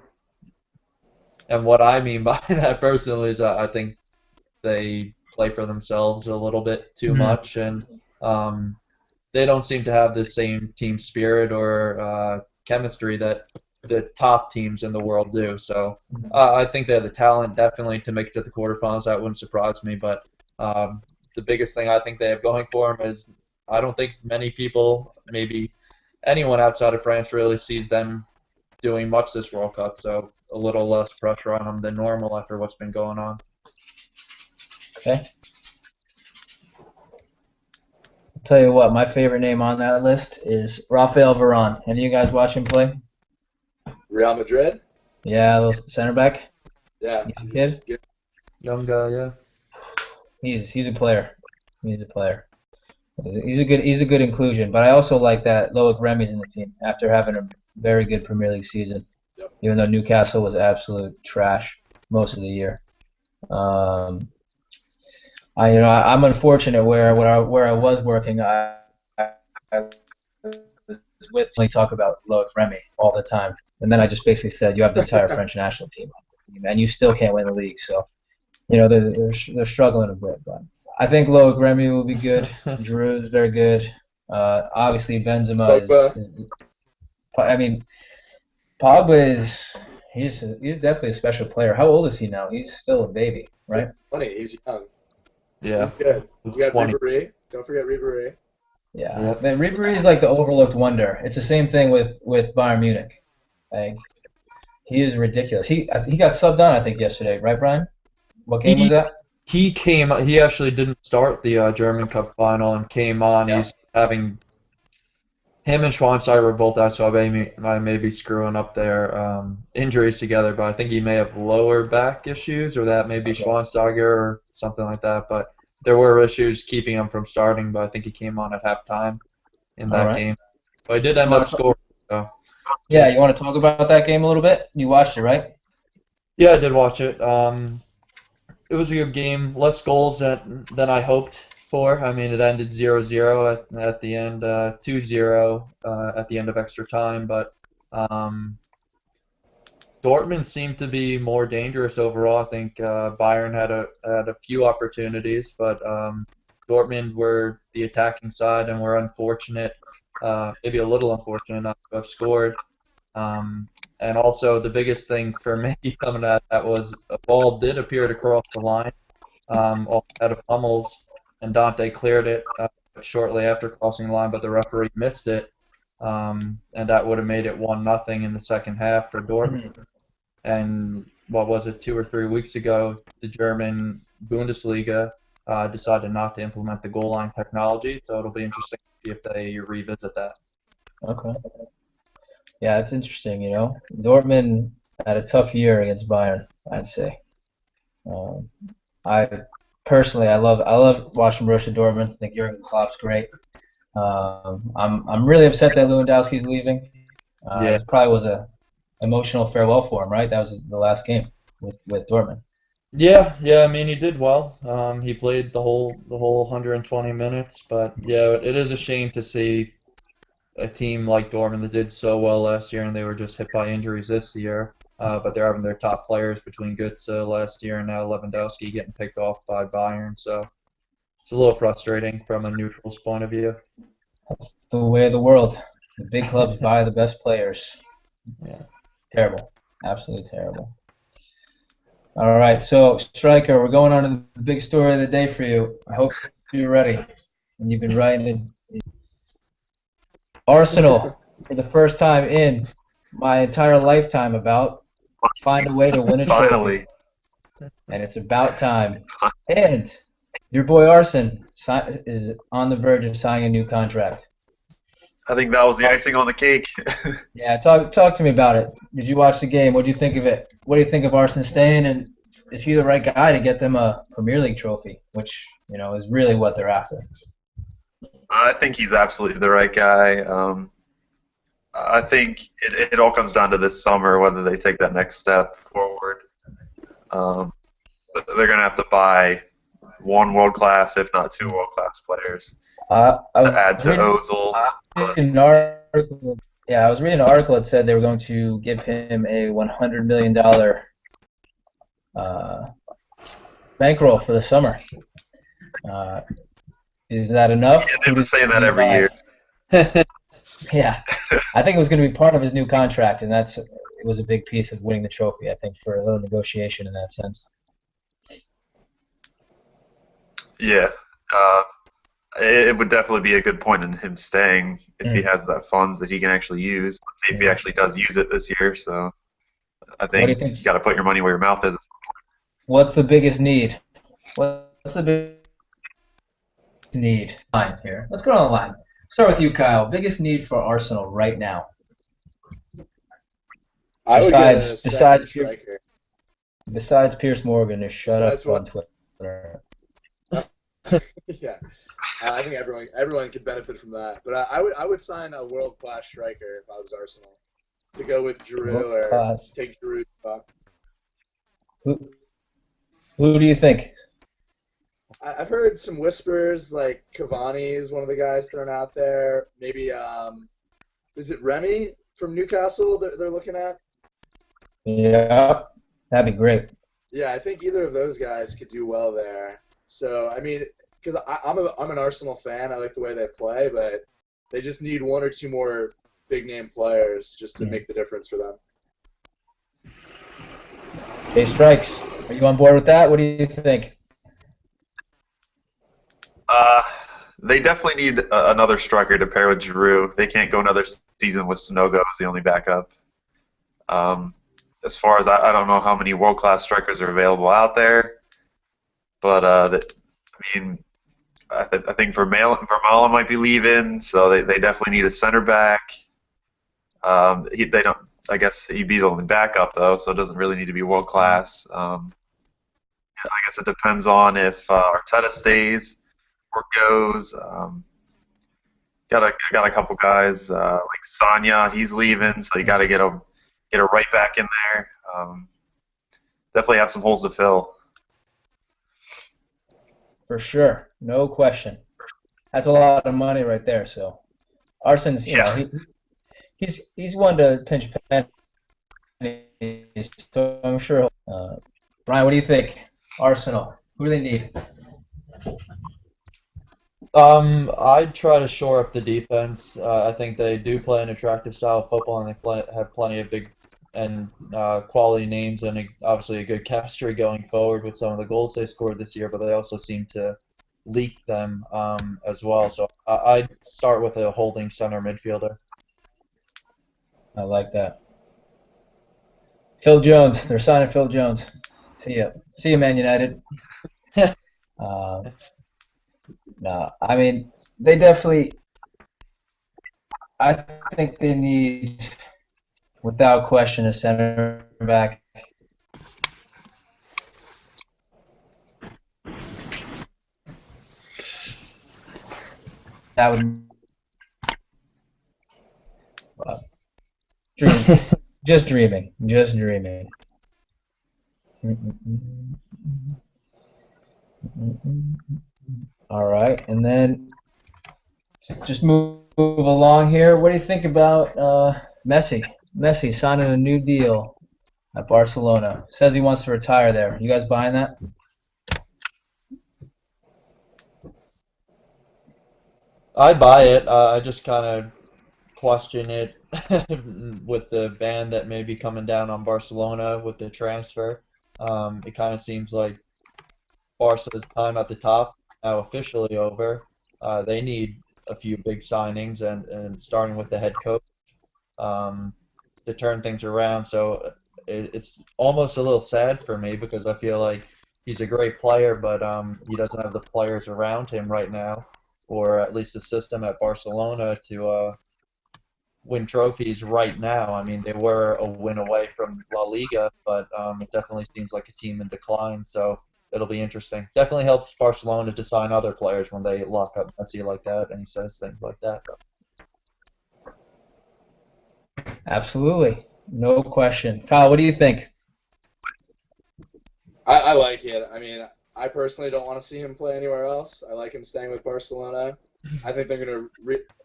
S2: and what I mean by that personally is I think they play for themselves a little bit too much, and they don't seem to have the same team spirit or chemistry that the top teams in the world do. So I think they have the talent definitely to make it to the quarterfinals. That wouldn't surprise me, but the biggest thing I think they have going for them is I don't think many people, maybe anyone outside of France, really sees them doing much this World Cup. So a little less pressure on them than normal after what's been going on.
S1: Okay. I'll tell you what, my favorite name on that list is Rafael Varane. Any of you guys watch him play?
S4: Real Madrid?
S1: Yeah, little center back.
S4: Yeah.
S1: Young kid.
S2: Young guy, yeah.
S1: He's a player. He's a player. He's a good inclusion. But I also like that Loic Remy's in the team after having a very good Premier League season.
S4: Yep.
S1: Even though Newcastle was absolute trash most of the year. I'm unfortunate where I was working. I was with only talk about Loic Remy all the time, and then I just basically said you have the entire French national team, and you still can't win the league. So, they're struggling a bit, but I think Loic Remy will be good. Giroud is very good. Obviously Benzema is. I mean, Pogba is. He's definitely a special player. How old is he now? He's still a baby, right?
S4: 20. He's young.
S2: Yeah.
S4: He's good. You got
S2: 20.
S4: Ribéry. Don't forget Ribéry.
S1: Yeah,
S2: Yep.
S1: man, Ribéry is like the overlooked wonder. It's the same thing with Bayern Munich. Like, he is ridiculous. He got subbed on, I think, yesterday, right, Brian? What game was that?
S2: He actually didn't start the German Cup final and came on.
S1: Yeah.
S2: He's having him and Schweinsteiger were both out, so I may be screwing up their injuries together, but I think he may have lower back issues, or that may be Schweinsteiger or something like that. But there were issues keeping him from starting, but I think he came on at halftime in that game. But he did end up scoring. So.
S1: Yeah, you want to talk about that game a little bit? You watched it, right?
S2: Yeah, I did watch it. It was a good game. Less goals than I hoped for. I mean, it ended 0-0 at the end, 2-0 at the end of extra time. But Dortmund seemed to be more dangerous overall. I think Bayern had a few opportunities, but Dortmund were the attacking side and were unfortunate, maybe a little unfortunate not to have scored. And also the biggest thing for me coming at that was a ball did appear to cross the line out of Hummels, and Dante cleared it shortly after crossing the line, but the referee missed it, and that would have made it 1-0 in the second half for Dortmund. And what was it, 2 or 3 weeks ago, the German Bundesliga decided not to implement the goal line technology, so it'll be interesting to see if they revisit that.
S1: Okay. Yeah, it's interesting, Dortmund had a tough year against Bayern, I'd say. I love watching Borussia Dortmund. I think Jurgen Klopp's great. I'm really upset that Lewandowski's leaving. It probably was a emotional farewell for him, right? That was the last game with Dortmund.
S2: Yeah. I mean, he did well. He played the whole 120 minutes, but yeah, it is a shame to see a team like Dortmund that did so well last year, and they were just hit by injuries this year. But they're having their top players between Götze last year and now Lewandowski getting picked off by Bayern. So it's a little frustrating from a neutral's point of view.
S1: That's the way of the world. The big clubs buy the best players.
S2: Yeah.
S1: Terrible. Absolutely terrible. All right, so Striker, we're going on to the big story of the day for you. I hope you're ready. And you've been writing it. Arsenal, for the first time in my entire lifetime, find a way to win a trophy.
S3: Finally.
S1: And it's about time. And your boy Arson is on the verge of signing a new contract.
S3: I think that was the icing on the cake.
S1: Yeah, talk to me about it. Did you watch the game? What do you think of it? What do you think of Arson staying? And is he the right guy to get them a Premier League trophy, which is really what they're after?
S3: I think he's absolutely the right guy. I think it all comes down to this summer whether they take that next step forward. They're going to have to buy one world-class, if not two world-class players to add to Ozil.
S1: I was reading an article that said they were going to give him a $100 million bankroll for the summer. Is that enough?
S3: Yeah, they've been saying that every year.
S1: Yeah, I think it was going to be part of his new contract, and it was a big piece of winning the trophy. I think for a little negotiation in that sense.
S3: Yeah, it would definitely be a good point in him staying if he has that funds that he can actually use. Let's see if he actually does use it this year. So I think you got to put your money where your mouth is.
S1: What's the biggest need? What's the biggest need? Line here. Let's go on the line. Start with you, Kyle. Biggest need for Arsenal right now. Besides Piers Morgan to shut up on Twitter.
S4: Yeah, I think everyone could benefit from that. But I would sign a world-class striker if I was Arsenal to go with Giroud or take Giroud's spot.
S1: Who do you think?
S4: I've heard some whispers like Cavani is one of the guys thrown out there. Maybe is it Remy from Newcastle they're looking at?
S1: Yeah, that'd be great.
S4: Yeah, I think either of those guys could do well there. So I mean, because I'm an Arsenal fan, I like the way they play, but they just need one or two more big name players just to make the difference for them.
S1: Jay Strikes, are you on board with that? What do you think?
S3: They definitely need another striker to pair with Giroud. They can't go another season with Sonogo as the only backup. As far as I don't know how many world-class strikers are available out there, but I think Vermaelen might be leaving, so they definitely need a center back. They don't. I guess he'd be the only backup though, so it doesn't really need to be world-class. I guess it depends on if Arteta stays or goes. Got a couple guys like Sanya. He's leaving, so you got to get a right back in there. Definitely have some holes to fill.
S1: For sure, no question. That's a lot of money right there. So, Arson's, he's one to pinch pennies. So I'm sure. Brian, what do you think? Arsenal, who do they need?
S2: I'd try to shore up the defense. I think they do play an attractive style of football, and they have plenty of big and quality names, and obviously a good chemistry going forward with some of the goals they scored this year. But they also seem to leak them as well. So I'd start with a holding center midfielder.
S1: I like that. Phil Jones, they're signing Phil Jones. See ya, Man United. No, I mean, they definitely, I think they need, without question, a center back. That would, just dreaming. All right, and then just move along here. What do you think about Messi? Messi signing a new deal at Barcelona. Says he wants to retire there. You guys buying that?
S2: I buy it. I just kind of question it with the ban that may be coming down on Barcelona with the transfer. It kind of seems like Barca's time at the top now officially over. They need a few big signings and starting with the head coach um, to turn things around. So it's almost a little sad for me because I feel like he's a great player, but he doesn't have the players around him right now, or at least the system at Barcelona to win trophies right now. I mean, they were a win away from La Liga, but it definitely seems like a team in decline. So it'll be interesting. Definitely helps Barcelona to sign other players when they lock up Messi like that, and he says things like that.
S1: Absolutely. No question. Kyle, what do you think?
S4: I like it. I mean, I personally don't want to see him play anywhere else. I like him staying with Barcelona. I think they're gonna.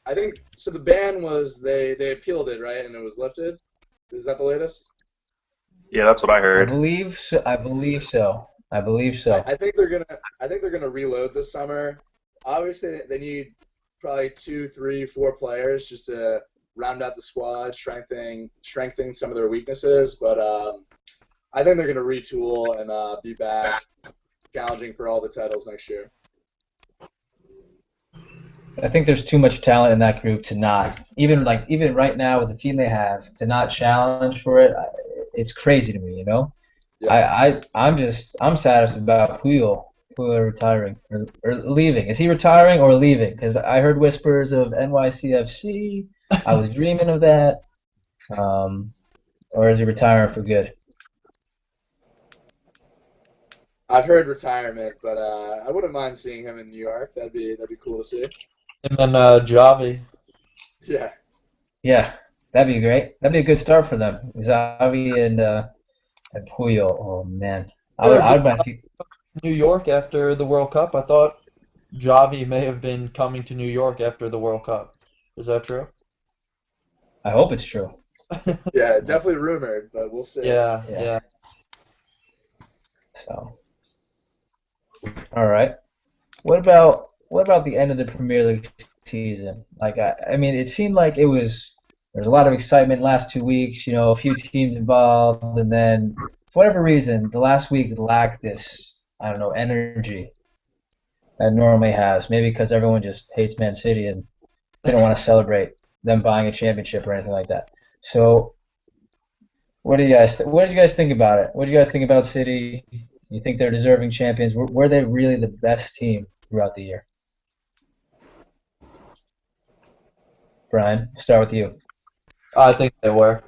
S4: I think so. The ban was they appealed it, right, and it was lifted. Is that the latest?
S3: Yeah, that's what I
S1: I
S3: heard.
S1: believe so. I believe so. I believe so.
S4: I think they're gonna. I think they're gonna reload this summer. Obviously, they need probably 2, 3, 4 players just to round out the squad, strengthen some of their weaknesses. But I think they're gonna retool and be back challenging for all the titles next year.
S1: I think there's too much talent in that group to not even right now with the team they have to not challenge for it. It's crazy to me, you know.
S4: Yeah.
S1: I'm satisfied about Puyol retiring or leaving. Is he retiring or leaving? Because I heard whispers of NYCFC. I was dreaming of that. Or is he retiring for good?
S4: I've heard retirement, but I wouldn't mind seeing him in New York. That'd be cool to see.
S2: And then Javi.
S4: Yeah.
S1: Yeah, that'd be great. That'd be a good start for them. Xavi and Puyol. Oh man, I'd want to see.
S2: New York after the World Cup. I thought Javi may have been coming to New York after the World Cup. Is that true?
S1: I hope it's true.
S4: Yeah, definitely rumored, but we'll see.
S2: Yeah,
S1: Yeah.
S2: yeah.
S1: So, all right. What about the end of the Premier League season? Like I mean, it seemed like there's a lot of excitement last 2 weeks. You know, a few teams involved, and then for whatever reason, the last week lacked this I don't know energy that it normally has. Maybe because everyone just hates Man City and they don't want to celebrate them buying a championship or anything like that. So, what did you guys think about it? What do you guys think about City? You think they're deserving champions? Were they really the best team throughout the year? Brian, start with you.
S2: I think they were.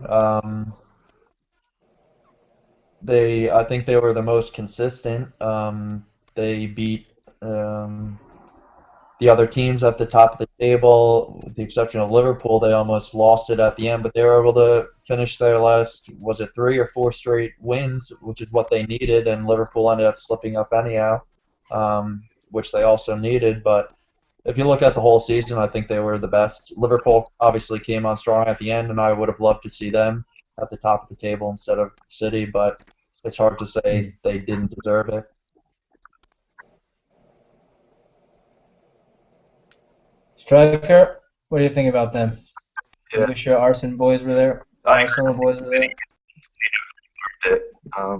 S2: I think they were the most consistent. They beat um, the other teams at the top of the table, with the exception of Liverpool. They almost lost it at the end, but they were able to finish their last, was it 3 or 4 straight wins, which is what they needed, and Liverpool ended up slipping up anyhow, which they also needed. But if you look at the whole season, I think they were the best. Liverpool obviously came on strong at the end, and I would have loved to see them at the top of the table instead of City, but it's hard to say they didn't deserve it.
S1: Striker, what do you think about them? You
S3: Yeah,
S1: wish your Arsenal boys were there.
S3: I
S1: Arsenal boys were there.
S3: agree.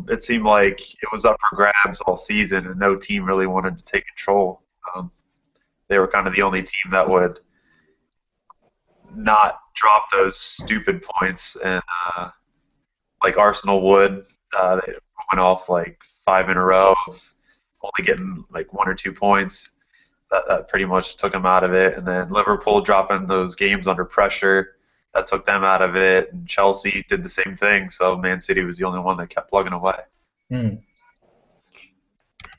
S3: It seemed like it was up for grabs all season, and no team really wanted to take control. Um, they were kind of the only team that would not drop those stupid points, and like Arsenal would, they went off like 5 in a row of only getting like 1 or 2 points. That pretty much took them out of it. And then Liverpool dropping those games under pressure, that took them out of it. And Chelsea did the same thing. So Man City was the only one that kept plugging away.
S1: Hmm.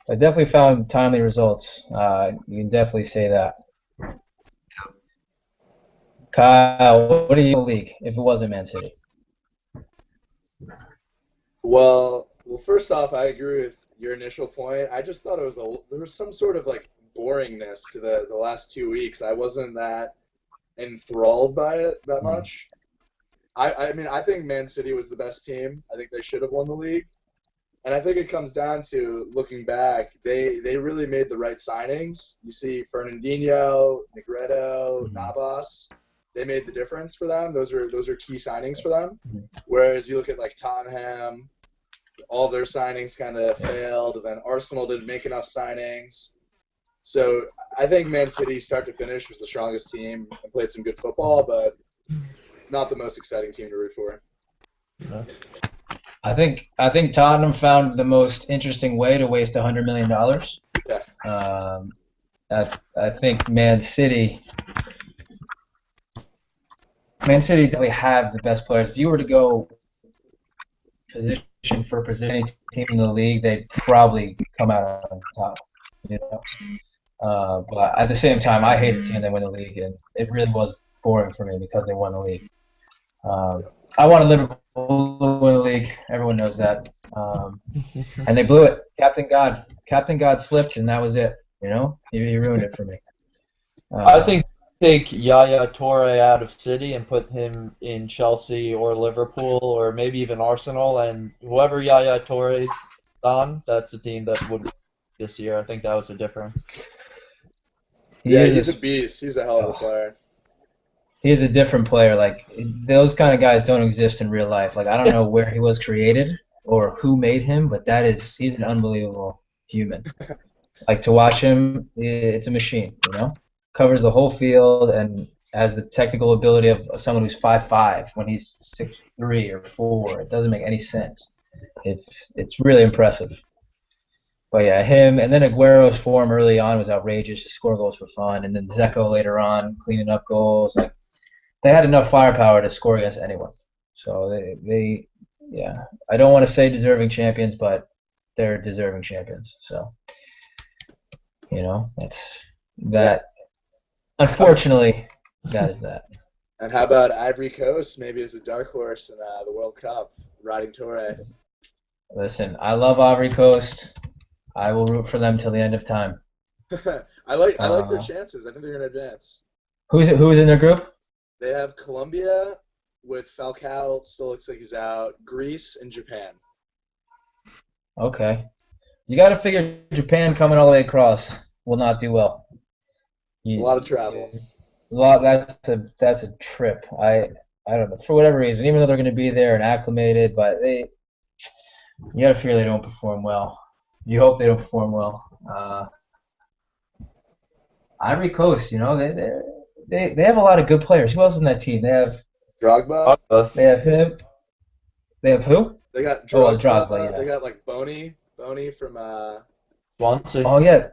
S1: I definitely found timely results. You can definitely say that. Kyle, what do you league if it wasn't Man City?
S4: Well, first off, I agree with your initial point. I just thought there was some sort of like boringness to the last 2 weeks. I wasn't that enthralled by it that
S1: Hmm.
S4: much. I mean, I think Man City was the best team. I think they should have won the league. And I think it comes down to looking back, they really made the right signings. You see Fernandinho, Negredo, Navas, they made the difference for them. Those are key signings for them. Whereas you look at like Tottenham, all their signings kind of failed. Then Arsenal didn't make enough signings. So I think Man City, start to finish, was the strongest team and played some good football, but not the most exciting team to root for.
S1: I think Tottenham found the most interesting way to waste $100 million.
S4: Yeah.
S1: I think Man City definitely have the best players. If you were to go position for position any team in the league, they'd probably come out on top. You know? But at the same time, I hated seeing them win the league, and it really was boring for me because they won the league. I wanted Liverpool to win the league. Everyone knows that. And they blew it. Captain God slipped, and that was it. You know, he ruined it for me.
S2: I think take Yaya Toure out of City and put him in Chelsea or Liverpool or maybe even Arsenal, and whoever Yaya Toure's on, that's the team that would win this year. I think that was the difference.
S4: He's a beast. He's a hell of a player.
S1: He's a different player. Like, those kind of guys don't exist in real life. Like, I don't know where he was created or who made him, but he's an unbelievable human. Like, to watch him, it's a machine, you know? Covers the whole field and has the technical ability of someone who's 5'5" when he's 6'3" or 4. It doesn't make any sense. It's really impressive. But yeah, him, and then Aguero's form early on was outrageous. Just score goals for fun, and then Dzeko later on cleaning up goals. Like, they had enough firepower to score against anyone. So they I don't want to say deserving champions, but they're deserving champions. So, you know, that's that. Unfortunately, that is that.
S4: And how about Ivory Coast, maybe as a dark horse in the World Cup, riding Toure?
S1: Listen, I love Ivory Coast. I will root for them till the end of time.
S4: I like their chances. I think they're going to advance.
S1: Who's in their group?
S4: They have Colombia with Falcao, still looks like he's out, Greece, and Japan.
S1: Okay. You got to figure Japan coming all the way across will not do well.
S4: A lot of travel.
S1: That's a trip. I don't know, for whatever reason, even though they're going to be there and acclimated, but you got to fear they don't perform well. You hope they don't perform well. Ivory Coast, you know, they have a lot of good players. Who else is in that team? They have
S4: Drogba.
S1: They have him. They have who?
S4: They got
S1: Drogba.
S4: Oh,
S1: Drogba, yeah.
S4: They got like Boney from
S2: Swansea.
S1: Oh yeah,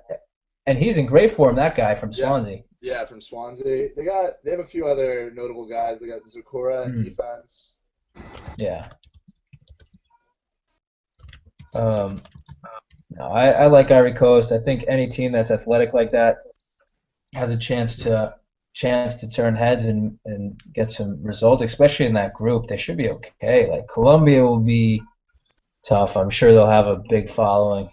S1: and he's in great form. That guy from Swansea.
S4: Yeah, from Swansea. They have a few other notable guys. They got Zakora in defense.
S1: Yeah. No, I like Ivory Coast. I think any team that's athletic like that has a chance to turn heads and get some results, especially in that group. They should be okay. Like, Colombia will be tough. I'm sure they'll have a big following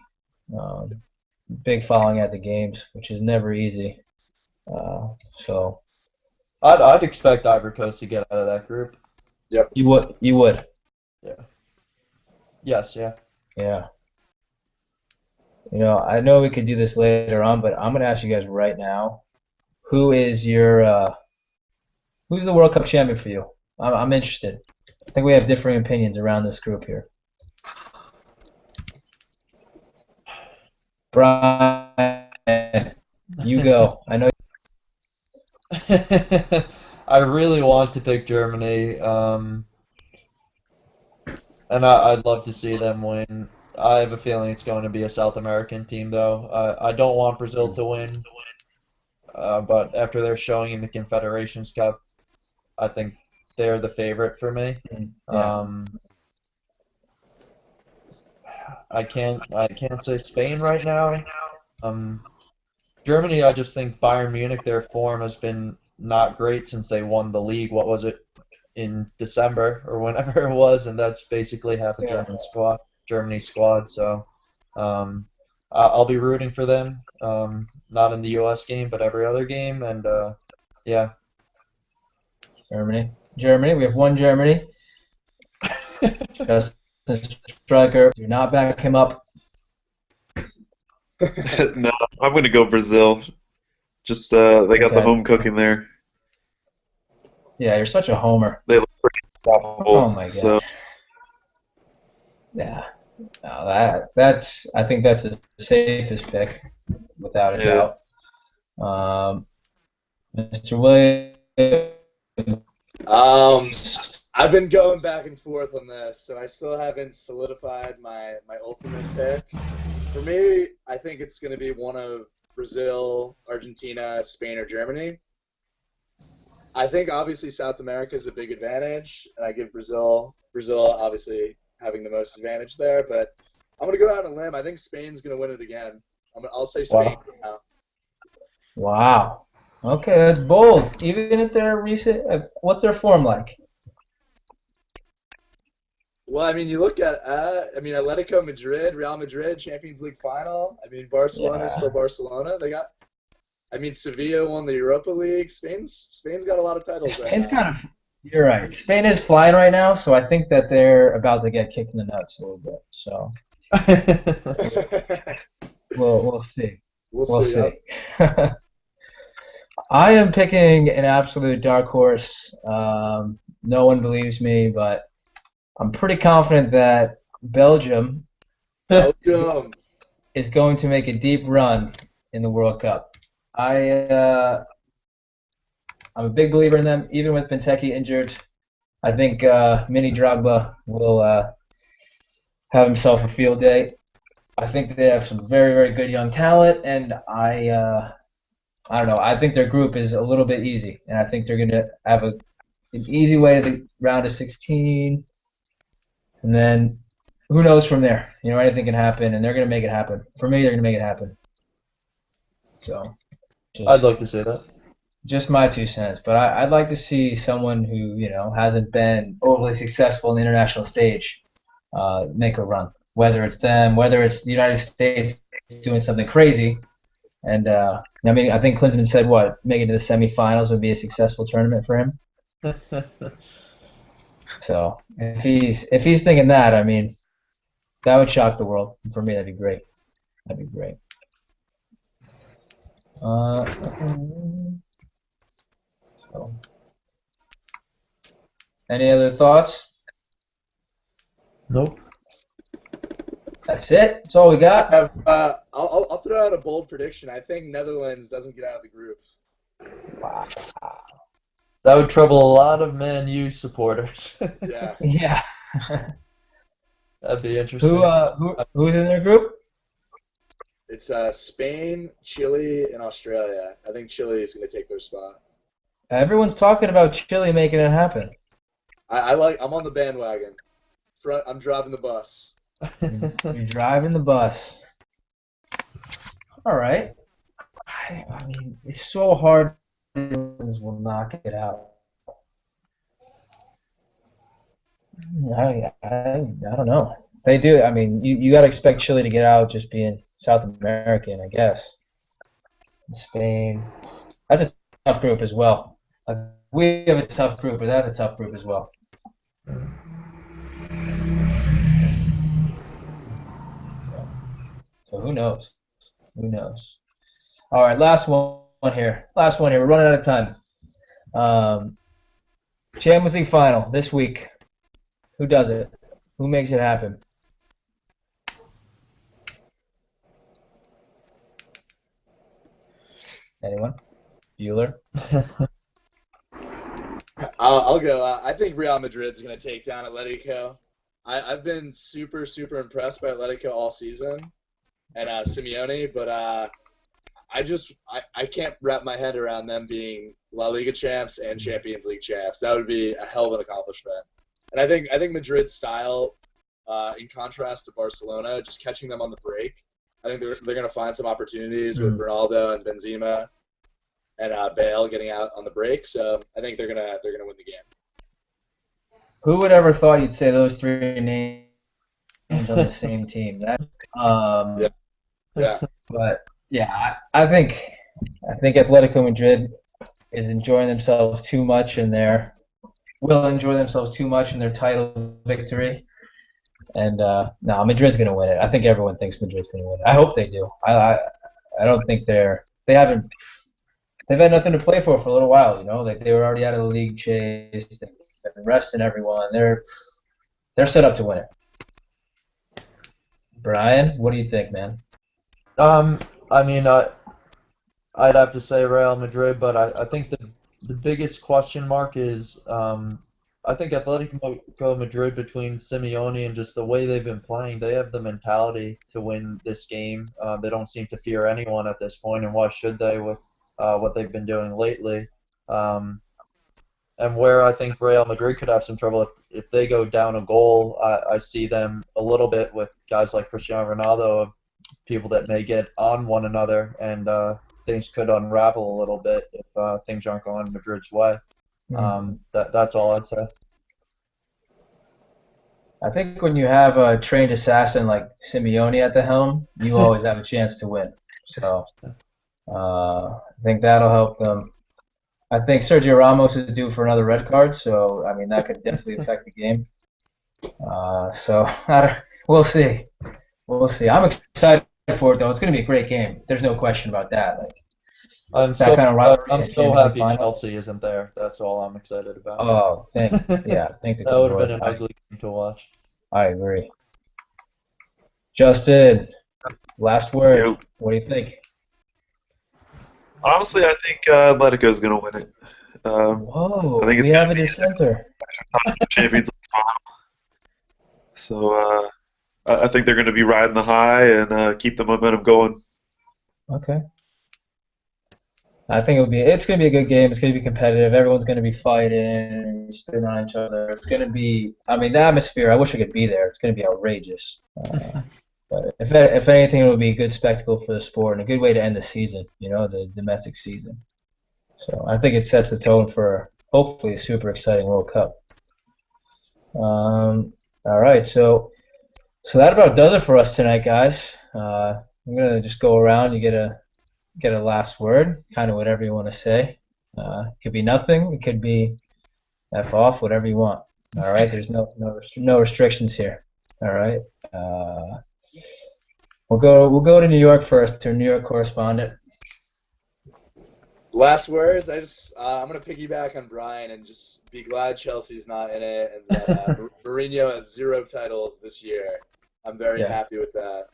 S1: at the games, which is never easy. So
S2: I'd expect Ivory Coast to get out of that group.
S4: Yep.
S1: You would.
S2: Yeah. Yes. Yeah.
S1: Yeah. You know, I know we could do this later on, but I'm gonna ask you guys right now, who's the World Cup champion for you? I'm interested. I think we have differing opinions around this group here. Brian, you go. I know.
S2: I really want to pick Germany, and I'd love to see them win. I have a feeling it's going to be a South American team, though. I don't want Brazil to win, but after their showing in the Confederations Cup, I think they're the favorite for me.
S1: Yeah.
S2: I can't say Spain right now. Germany, I just think Bayern Munich, their form has been not great since they won the league. What was it, in December or whenever it was, and that's basically half a Germany squad. So I'll be rooting for them. Not in the U.S. game, but every other game, and yeah.
S1: Germany. We have one Germany. Justin, striker. Do not back him up.
S3: No, I'm going to go Brazil. Just they got the
S1: Okay.
S3: home cooking there.
S1: Yeah, you're such a homer.
S3: They look pretty unstoppable.
S1: Oh my god.
S3: So
S1: Yeah. No, I think that's the safest pick, without a
S3: yeah.
S1: doubt. Mr. Williams.
S4: I've been going back and forth on this, so I still haven't solidified my ultimate pick. For me, I think it's going to be one of Brazil, Argentina, Spain, or Germany. I think obviously South America is a big advantage, and I give Brazil obviously having the most advantage there. But I'm going to go out on a limb. I think Spain's going to win it again. I'll say Spain now.
S1: Wow. Okay, that's bold. Even if they're recent, what's their form like?
S4: Well, I mean, you look at, Atletico Madrid, Real Madrid, Champions League final. I mean, Barcelona is still Barcelona. Sevilla won the Europa League. Spain's got a lot of titles
S1: Spain's
S4: right now.
S1: you're right. Spain is flying right now, so I think that they're about to get kicked in the nuts a little bit. So we'll see.
S4: We'll see.
S1: I am picking an absolute dark horse. No one believes me, but I'm pretty confident that Belgium is going to make a deep run in the World Cup. I'm a big believer in them, even with Benteke injured. I think Mini Drogba will have himself a field day. I think they have some very, very good young talent, and I don't know. I think their group is a little bit easy, and I think they're going to have an easy way to the round of 16, and then who knows from there? You know, anything can happen, and they're going to make it happen. For me, they're going to make it happen. So,
S2: I'd like to say that.
S1: Just my 2 cents, but I'd like to see someone who hasn't been overly successful on the international stage make a run. Whether it's them, whether it's the United States doing something crazy. And I think Klinsmann said making it to the semifinals would be a successful tournament for him. So if he's thinking that, I mean, that would shock the world. For me, that'd be great. That'd be great. So, any other thoughts?
S2: Nope.
S1: That's it. That's all we got.
S4: I'll throw out a bold prediction. I think Netherlands doesn't get out of the group.
S1: Wow.
S2: That would trouble a lot of Man U supporters.
S4: Yeah.
S1: Yeah.
S2: That'd be interesting.
S1: Who's in their group?
S4: It's Spain, Chile, and Australia. I think Chile is going to take their spot.
S1: Everyone's talking about Chile making it happen.
S4: I'm on the bandwagon. I'm driving the bus.
S1: You're driving the bus. All right. I mean, it's so hard. Will knock it out. I don't know. They do. I mean, you got to expect Chile to get out just being South American, I guess. Spain. That's a tough group as well. We have a tough group, but that's a tough group as well. So who knows? Who knows? All right, last one here. We're running out of time. Champions League final this week. Who does it? Who makes it happen? Anyone? Bueller?
S4: I'll go. I think Real Madrid's going to take down Atletico. I've been super, super impressed by Atletico all season and Simeone, but I can't wrap my head around them being La Liga champs and Champions League champs. That would be a hell of an accomplishment. And I think Madrid's style, in contrast to Barcelona, just catching them on the break, I think they're going to find some opportunities with Ronaldo and Benzema and Bale getting out on the break. So I think they're gonna win the game.
S1: Who would ever thought you'd say those three names on the same team?
S4: Yeah.
S1: But yeah, I think Atletico Madrid is enjoying themselves too much in will enjoy themselves too much in their title victory. And no, Madrid's gonna win it. I think everyone thinks Madrid's gonna win it. I hope they do. I don't think they haven't they've had nothing to play for a little while. You know, like they were already out of the league chase. They've been resting everyone. They're set up to win it. Brian, what do you think, man?
S2: I mean, I'd have to say Real Madrid, but I think the biggest question mark is I think Atletico Madrid, between Simeone and just the way they've been playing, they have the mentality to win this game. They don't seem to fear anyone at this point, and why should they with what they've been doing lately? Um, and where I think Real Madrid could have some trouble if they go down a goal, I see them a little bit with guys like Cristiano Ronaldo, of people that may get on one another, and things could unravel a little bit if things aren't going Madrid's way. That's all I'd say.
S1: I think when you have a trained assassin like Simeone at the helm, you always have a chance to win. So I think that'll help them. I think Sergio Ramos is due for another red card, so I mean that could definitely affect the game. So we'll see. We'll see. I'm excited for it though. It's going to be a great game. There's no question about that. Like
S2: I'm
S1: that kind of rivalry
S2: I'm
S1: in
S2: so
S1: Champions League
S2: happy
S1: final.
S2: Chelsea isn't there. That's all I'm excited about.
S1: Oh, thank the
S2: That would have
S1: Lord.
S2: been an ugly game to watch.
S1: I agree. Justin, last word.
S3: Yep.
S1: What do you think?
S3: Honestly, I think Atletico's going to win it.
S1: Whoa,
S3: I think it's
S1: we
S3: gonna
S1: have a
S3: be
S1: dissenter.
S3: Champions League final. So I think they're going to be riding the high and keep the momentum going.
S1: Okay. I think it's gonna be a good game. It's gonna be competitive. Everyone's gonna be fighting, spitting on each other. It's gonna be. I mean, the atmosphere. I wish I could be there. It's gonna be outrageous. But if anything, it will be a good spectacle for the sport and a good way to end the season. You know, the domestic season. So I think it sets the tone for hopefully a super exciting World Cup. All right, so that about does it for us tonight, guys. I'm gonna just go around. You get a last word, kind of whatever you want to say. It could be nothing. It could be F off, whatever you want. All right. There's no restrictions here. All right. We'll go to New York first, to our New York correspondent.
S4: Last words. I'm gonna piggyback on Brian and just be glad Chelsea's not in it and that Mourinho has 0 titles this year. I'm very happy with that.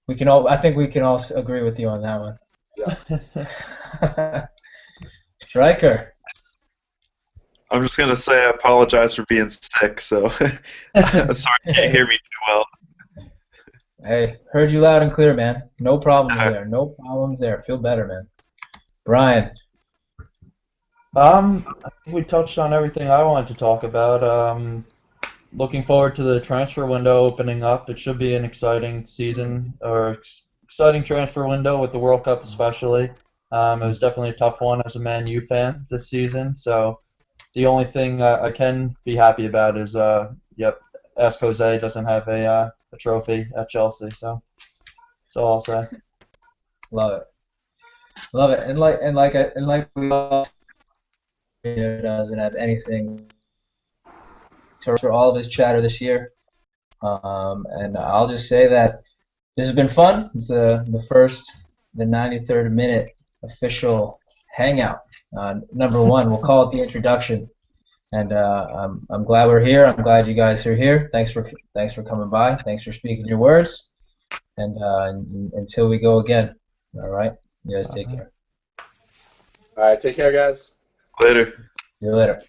S1: I think we can all agree with you on that one.
S4: Yeah.
S1: Striker.
S3: I'm just going to say I apologize for being sick, so I'm sorry you can't hear me too well.
S1: Hey, heard you loud and clear, man. No problems there. No problems there. Feel better, man. Brian.
S2: I think we touched on everything I wanted to talk about. Looking forward to the transfer window opening up. It should be an exciting season, or exciting transfer window with the World Cup especially. It was definitely a tough one as a Man U fan this season. So the only thing I can be happy about is, Ask Jose doesn't have a trophy at Chelsea. So that's all I'll say.
S1: Love it. And like we all doesn't have anything for all of his chatter this year. And I'll just say that this has been fun. It's the 93rd minute official hangout. Number 1, we'll call it the introduction. And I'm glad we're here. I'm glad you guys are here. Thanks for coming by. Thanks for speaking your words. And until we go again. All right. You guys take care.
S4: All right. Take care, guys.
S3: Later.
S1: See you later.